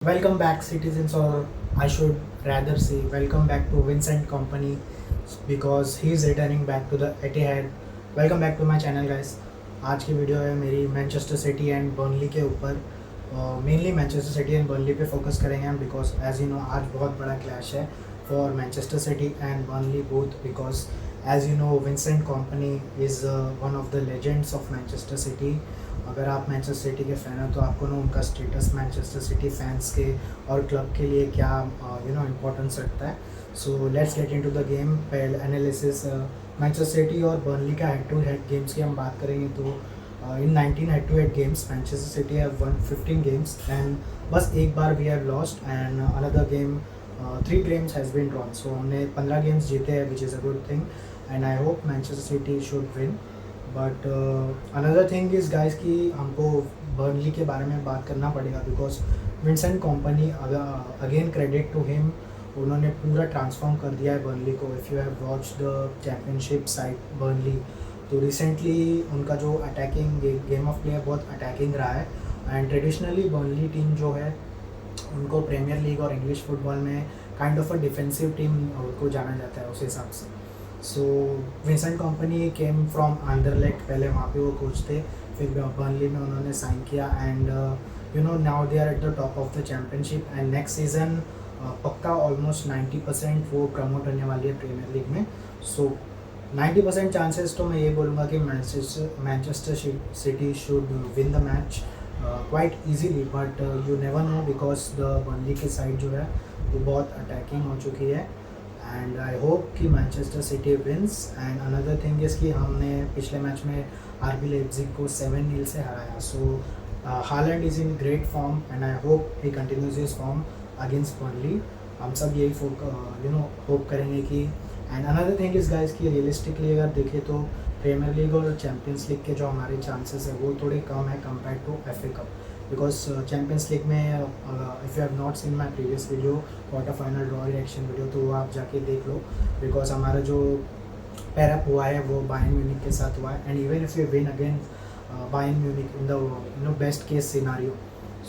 Welcome back, citizens, or I should rather say, welcome back to Vincent Company because he is returning back to the Etihad. Welcome back to my channel, guys. आज की video है मेरी Manchester City and Burnley के ऊपर। Mainly Manchester City and Burnley पे focus करेंगे हम because as you no आज बहुत बड़ा क्लैश है for Manchester City and Burnley both because as you know Vincent Kompany is one of the legends of Manchester City. अगर आप Manchester city के फ़ैन हो तो आपको ना उनका स्टेटस मैनचेस्टर सिटी फैंस के और क्लब के लिए क्या इम्पोर्टेंस रखता है। So let's get into the game पहले एनालिसिस। मैनचेस्टर सिटी और बर्नली का हेड टू हेड गेम्स की हम बात करेंगे तो इन 19 head to head games Manchester City have won 15 games and बस एक बार we have lost and another game 3 games has been drawn. So हमने 15 गेम्स जीते हैं which is a good thing and I hope Manchester City should win. But another thing is guys कि हमको Burnley के बारे में बात करना पड़ेगा because Vincent Kompany again credit to him. उन्होंने पूरा ट्रांसफॉर्म कर दिया है बर्नली को। If you have watch the Championship side Burnley तो रिसेंटली उनका जो अटैकिंग गेम ऑफ प्ले बहुत अटैकिंग रहा है एंड ट्रेडिशनली बर्नली टीम जो है उनको प्रीमियर लीग और इंग्लिश फुटबॉल में kind of a defensive team को जाना जाता है उस हिसाब से। सो विंसेंट कंपनी केम फ्रॉम अंडरलेक्ट, पहले वहाँ पे वो कोच थे, फिर बर्नली में उन्होंने साइन किया and now they are at the top of the Championship and next season पक्का ऑलमोस्ट 90% वो प्रमोट होने वाली है प्रीमियर लीग में। सो 90% चांसेस तो मैं ये बोलूँगा कि Manchester City should win the match quite easily, but you never know because the Burnley की साइड जो है वो बहुत अटैकिंग हो चुकी है एंड आई होप कि Manchester City wins. And another thing is कि हमने पिछले मैच में आरबी लाइप्जिग को 7-0 से हराया। So Haaland is in great form and I hope he continues his form against Burnley. हम सब यही होप करेंगे कि and another thing is guys कि रियलिस्टिकली अगर देखें तो प्रीमियर लीग और चैम्पियंस लीग के जो हमारे चांसेस है वो थोड़े कम है compare to F A Cup because Champions League में if you have not seen my previous video quarter final draw reaction video तो वो आप जाके देख लो बिकॉज हमारा जो पैरअप हुआ है वो बायर्न म्यूनिख के साथ हुआ है and even if you win again Bayern Munich in the best case scenario.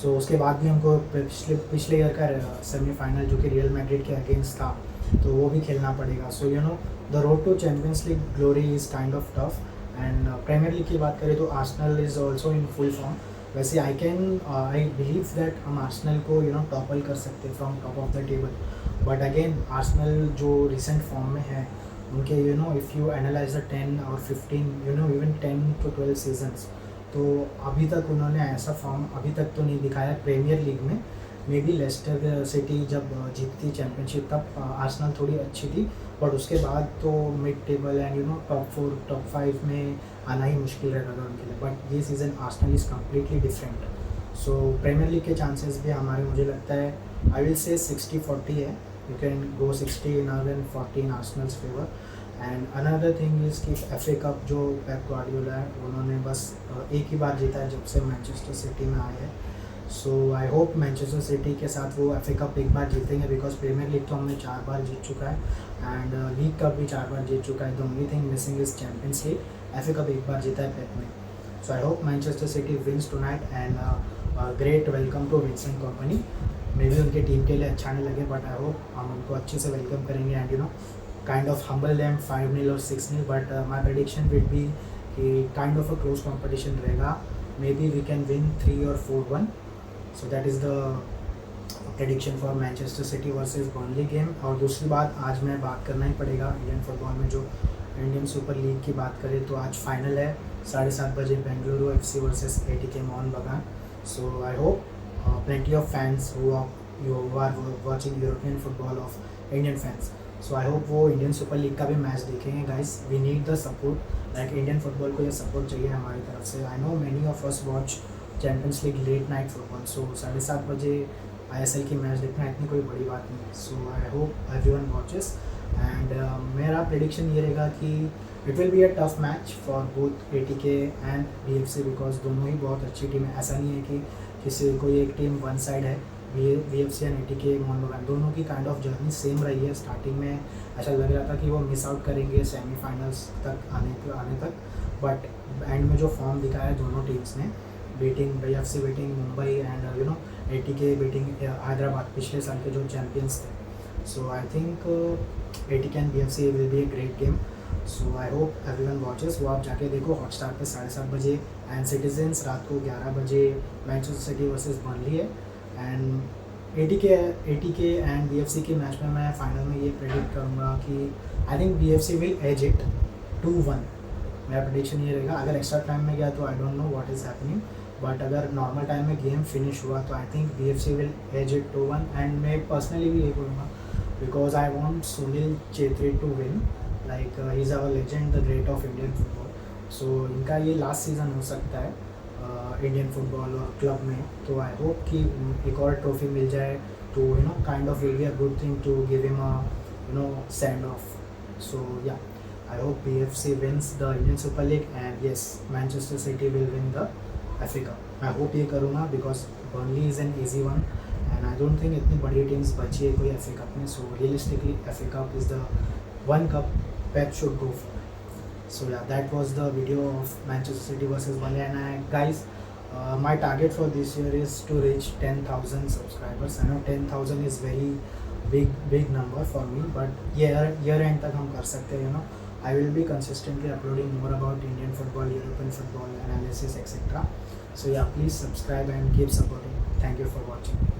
So उसके बाद भी हमको पिछले ईयर का सेमीफाइनल जो कि रियल मैड्रिड के अगेंस्ट था तो वो भी खेलना पड़ेगा। So the road to Champions League glory is kind of tough and Premier League की बात करें तो Arsenal is also in full form. वैसे आई बिलीव दैट हम आर्सेनल को टॉपल कर सकते हैं from top of the table, but again Arsenal जो रिसेंट फॉर्म में है उनके इफ़ यू एनालाइज द 10 और 15 इवन 10 to 12 सीजन्स तो अभी तक उन्होंने ऐसा फॉर्म अभी तक तो नहीं दिखाया प्रीमियर लीग में। मे बी लेस्टर सिटी जब जीतती चैम्पियनशिप तब आर्सेनल थोड़ी अच्छी थी, बट उसके बाद तो mid table and top 4 top 5 में आना ही मुश्किल रहता था उनके लिए। बट ये season Arsenal is completely different. So Premier League के चांसेस भी हमारे मुझे लगता है आई विल से 60-40 है। You can go 60 in our and 40 in Arsenal's favour. And another thing is कि एफ ए कप जो पेप गार्डियोला है उन्होंने बस एक ही बार जीता है जब से मैनचेस्टर सिटी में आए हैं। सो आई होप मैनचेस्टर सिटी के साथ वो एफ ए कप एक बार जीतेंगे बिकॉज प्रीमियर लीग तो हमने 4 बार जीत चुका है एंड लीग कप भी 4 बार जीत चुका है। The only thing missing is Champions League, F A Cup एक बार जीता है पेप में। So I hope Manchester City wins tonight and great welcome to Vincent Kompany. Maybe उनकी टीम के लिए अच्छा नहीं लगे बट आई होप हम उनको अच्छे से वेलकम करेंगे and kind of humble them 5-0 or 6-0, but my prediction would be कि kind of a close competition रहेगा। Maybe we can win 3 or 4-1. So that is the prediction for Manchester City versus Burnley game। और दूसरी बात आज मैं बात करना ही पड़ेगा इंडियन फुटबॉल में जो इंडियन सुपर लीग की बात करें तो आज फाइनल है 7:30 बजे Bengaluru FC versus ATK Mohun Bagan. So I hope plenty of fans who are watching European football of Indian fans। So I hope वो इंडियन सुपर लीग का भी मैच देखेंगे guys. We need the support, like Indian football को ये support चाहिए हमारी तरफ से। I know many of us watch Champions League late night football, so 7:30 बजे ISL की मैच देखना इतनी कोई बड़ी बात नहीं है। So I hope everyone watches and मेरा प्रेडिक्शन ये रहेगा कि it will be a tough match for both ATK and BFC because दोनों ही बहुत अच्छी टीम है। ऐसा नहीं है कि किसी कोई एक टीम वन साइड है। VFC एंड ATK मोहन बगान दोनों की काइंड ऑफ जर्नी सेम रही है। स्टार्टिंग में ऐसा लग रहा था कि वो मिस आउट करेंगे सेमीफाइनल्स तक आने तक, बट एंड में जो फॉर्म दिखाया है दोनों टीम्स ने beating BFC beating Mumbai and ATK beating Hyderabad पिछले साल के जो चैम्पियंस थे. So I think ATK and BFC will be a great game. So I hope everyone watches. वो आप जाके देखो हॉटस्टार पे 7:30 बजे एंड सिटीजन्स रात को 11 बजे मैनचेस्टर सिटी वर्सेस बर्नली है. एंड ATK एंड BFC के मैच में मैं फाइनल में ये प्रेडिक्ट करूँगा कि I think BFC will edge it 2-1. मेरा प्रेडिक्शन ये रहेगा. अगर एक्स्ट्रा टाइम में गया तो I don't know what is happening, but अगर नॉर्मल टाइम में गेम फिनिश हुआ तो I think BFC will edge it 2-1. And मैं पर्सनली भी ये बोलूँगा because I want Sunil Chhetri to win. Like he is our legend, the great of Indian football. So इनका ये लास्ट सीज़न हो सकता है इंडियन फुटबॉल और क्लब में. तो आई होप कि एक और ट्रॉफी मिल जाए तो kind of will be a good thing to give him a send off. So yeah I hope BFC wins the Indian Super League and yes, Manchester City will win the FA Cup. मैं hope ये करूँगा because Burnley is an easy one and I don't think इतनी बड़ी teams बची है कोई FA Cup में. So realistically FA Cup is the one cup Pep should go for. So yeah, that was the video of Manchester City versus Burnley. And guys, my target for this year is to reach 10,000 subscribers. I know 10,000 is very big number for me, but year end तक हम कर सकते हैं. I will be consistently uploading more about Indian football, European football analysis, etc. So yeah, please subscribe and keep supporting. Thank you for watching.